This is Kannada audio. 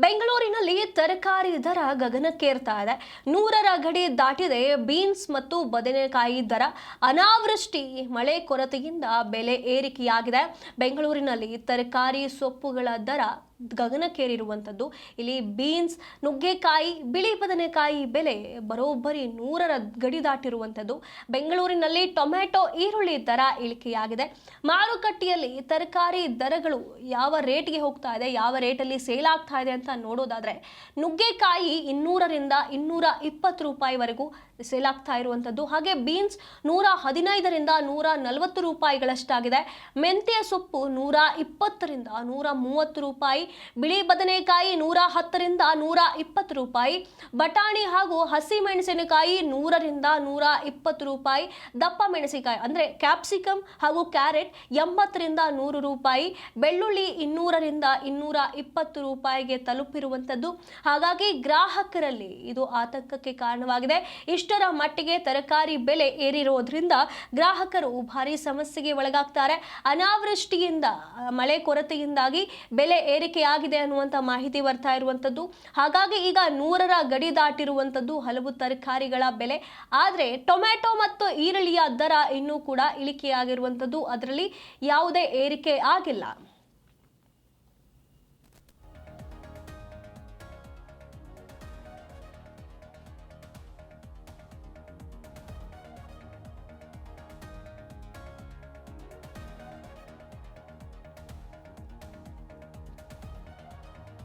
ಬೆಂಗಳೂರಿನಲ್ಲಿ ತರಕಾರಿ ದರ ಗಗನಕ್ಕೇರ್ತಾ ಇದೆ. 100ರ ಗಡಿ ದಾಟಿದೆ ಬೀನ್ಸ್ ಮತ್ತು ಬದನೆಕಾಯಿ ದರ. ಅನಾವೃಷ್ಟಿ, ಮಳೆ ಕೊರತೆಯಿಂದ ಬೆಲೆ ಏರಿಕೆಯಾಗಿದೆ. ಬೆಂಗಳೂರಿನಲ್ಲಿ ತರಕಾರಿ ಸೊಪ್ಪುಗಳ ದರ ಗಗನಕ್ಕೇರಿರುವಂಥದ್ದು. ಇಲ್ಲಿ ಬೀನ್ಸ್, ನುಗ್ಗೆಕಾಯಿ, ಬಿಳಿ ಬದನೆಕಾಯಿ ಬೆಲೆ ಬರೋಬ್ಬರಿ 100ರ ಗಡಿ ದಾಟಿರುವಂಥದ್ದು. ಬೆಂಗಳೂರಿನಲ್ಲಿ ಟೊಮೆಟೊ, ಈರುಳ್ಳಿ ದರ ಇಳಿಕೆಯಾಗಿದೆ. ಮಾರುಕಟ್ಟೆಯಲ್ಲಿ ತರಕಾರಿ ದರಗಳು ಯಾವ ರೇಟ್ಗೆ ಹೋಗ್ತಾ ಇದೆ, ಯಾವ ರೇಟಲ್ಲಿ ಸೇಲ್ ಆಗ್ತಾ ಇದೆ ಅಂತ ನೋಡೋದಾದ್ರೆ, ನುಗ್ಗೆಕಾಯಿ 200ರಿಂದ 220 ರೂಪಾಯಿವರೆಗೂ ಸೇಲ್ ಆಗ್ತಾ ಇರುವಂಥದ್ದು. ಹಾಗೆ ಬೀನ್ಸ್ 115ರಿಂದ 140 ರೂಪಾಯಿಗಳಷ್ಟಾಗಿದೆ. ಮೆಂತ್ಯ ಸೊಪ್ಪು 120ರಿಂದ 130 ರೂಪಾಯಿ, ಬಿಳಿ ಬದನೆಕಾಯಿ 110ರಿಂದ 120 ರೂಪಾಯಿ, ಬಟಾಣಿ ಹಾಗೂ ಹಸಿ ಮೆಣಸಿನಕಾಯಿ 100ರಿಂದ 120 ರೂಪಾಯಿ, ದಪ್ಪ ಮೆಣಸಿನಕಾಯಿ ಅಂದರೆ ಕ್ಯಾಪ್ಸಿಕಮ್ ಹಾಗೂ ಕ್ಯಾರೆಟ್ 80ರಿಂದ 100 ರೂಪಾಯಿ, ಬೆಳ್ಳುಳ್ಳಿ 200ರಿಂದ 220 ರೂಪಾಯಿಗೆ ತಲುಪಿರುವಂಥದ್ದು. ಹಾಗಾಗಿ ಗ್ರಾಹಕರಲ್ಲಿ ಇದು ಆತಂಕಕ್ಕೆ ಕಾರಣವಾಗಿದೆ. ಇಷ್ಟರ ಮಟ್ಟಿಗೆ ತರಕಾರಿ ಬೆಲೆ ಏರಿರೋದ್ರಿಂದ ಗ್ರಾಹಕರು ಭಾರಿ ಸಮಸ್ಯೆಗೆ ಒಳಗಾಗ್ತಾರೆ. ಅನಾವೃಷ್ಟಿಯಿಂದ, ಮಳೆ ಕೊರತೆಯಿಂದಾಗಿ ಬೆಲೆ ಏರಿಕೆಯಾಗಿದೆ ಅನ್ನುವಂಥ ಮಾಹಿತಿ ಬರ್ತಾ ಇರುವಂಥದ್ದು. ಹಾಗಾಗಿ ಈಗ 100ರ ಗಡಿ ದಾಟಿರುವಂಥದ್ದು ಹಲವು ತರಕಾರಿಗಳ ಬೆಲೆ. ಆದರೆ ಟೊಮೆಟೊ ಮತ್ತು ಈರುಳ್ಳಿಯ ದರ ಇನ್ನೂ ಕೂಡ ಇಳಿಕೆಯಾಗಿರುವಂಥದ್ದು, ಅದರಲ್ಲಿ ಯಾವುದೇ ಏರಿಕೆ ಆಗಿಲ್ಲ.